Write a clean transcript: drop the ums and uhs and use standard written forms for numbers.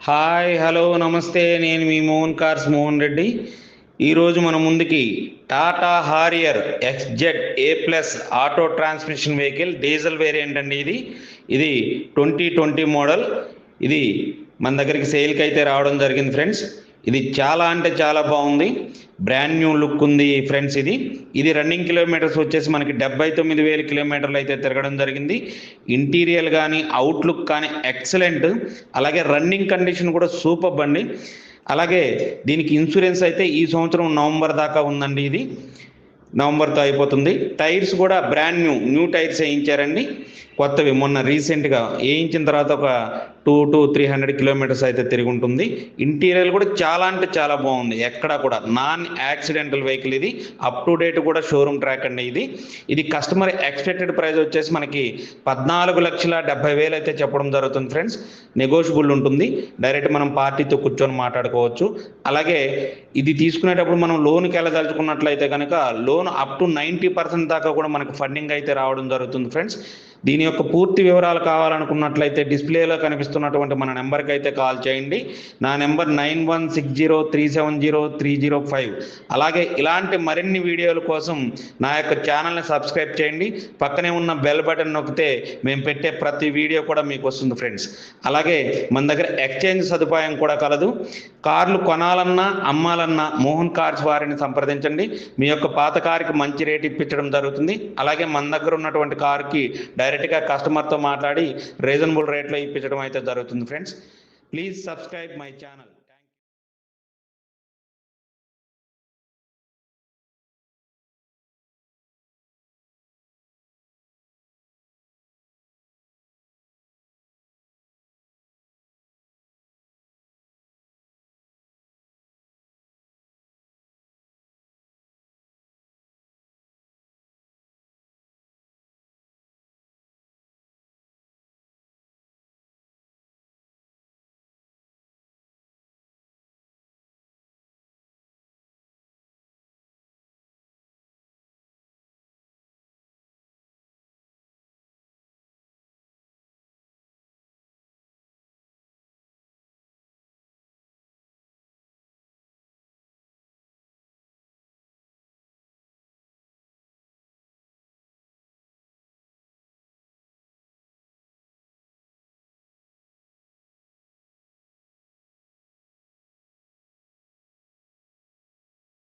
Hi hello నమస్తే, నేను మీ Mohan cars Mohan Reddy. ఈరోజు మన ముందుకి Tata Harrier XZ A+ auto transmission vehicle diesel variant అండి. ఇది 2020 మోడల్. ఇది మన దగ్గరికి సేల్కి అయితే రావడం జరిగింది ఫ్రెండ్స్. ఇది చాలా అంటే చాలా బాగుంది, బ్రాండ్ న్యూ లుక్ ఉంది ఫ్రెండ్స్. ఇది రన్నింగ్ కిలోమీటర్స్ వచ్చేసి మనకి 79,000 కిలోమీటర్లు అయితే తిరగడం జరిగింది. ఇంటీరియర్ కానీ అవుట్లుక్ కానీ ఎక్సలెంట్, అలాగే రన్నింగ్ కండిషన్ కూడా సూపర్ బండి. అలాగే దీనికి ఇన్సూరెన్స్ అయితే ఈ సంవత్సరం నవంబర్ దాకా ఉందండి. ఇది నవంబర్తో అయిపోతుంది. టైర్స్ కూడా బ్రాండ్ న్యూ టైర్స్ వేయించారండి, కొత్తవి. మొన్న రీసెంట్గా వేయించిన తర్వాత ఒక 200 to 300 కిలోమీటర్స్ అయితే తిరిగి ఉంటుంది. ఇంటీరియర్ కూడా చాలా అంటే చాలా బాగుంది, ఎక్కడా కూడా నాన్ యాక్సిడెంటల్ వెహికల్. ఇది అప్ టు డేట్ కూడా షోరూమ్ ట్రాక్ అండి. ఇది కస్టమర్ ఎక్స్పెక్టెడ్ ప్రైస్ వచ్చేసి మనకి 14,70,000 అయితే చెప్పడం జరుగుతుంది ఫ్రెండ్స్. నెగోషియబుల్ ఉంటుంది, డైరెక్ట్ మనం పార్టీతో కూర్చొని మాట్లాడుకోవచ్చు. అలాగే ఇది తీసుకునేటప్పుడు మనం లోన్కి వెళ్ళదలుచుకున్నట్లయితే కనుక లోన్ అప్ టు 90% దాకా కూడా మనకు ఫండింగ్ అయితే రావడం జరుగుతుంది ఫ్రెండ్స్. దీని యొక్క పూర్తి వివరాలు కావాలనుకున్నట్లయితే డిస్ప్లేలో కనిపిస్తున్నటువంటి మన నెంబర్కి అయితే కాల్ చేయండి. నా నెంబర్ 9160370305. అలాగే ఇలాంటి మరిన్ని వీడియోల కోసం నా యొక్క ఛానల్ని సబ్స్క్రైబ్ చేయండి. పక్కనే ఉన్న బెల్ బటన్ నొక్కితే మేము పెట్టే ప్రతి వీడియో కూడా మీకు వస్తుంది ఫ్రెండ్స్. అలాగే మన దగ్గర ఎక్స్చేంజ్ సదుపాయం కూడా కలదు. కార్లు కొనాలన్నా అమ్మాలన్నా మోహన్ కార్స్ వారిని సంప్రదించండి. మీ యొక్క పాత కారుకి మంచి రేట్ ఇప్పించడం జరుగుతుంది. అలాగే మన దగ్గర ఉన్నటువంటి కారుకి డైరెక్ట్గా కస్టమర్తో మాట్లాడి రీజనబుల్ రేట్లో ఇప్పించడం అయితే జరుగుతుంది friends. Please subscribe my channel.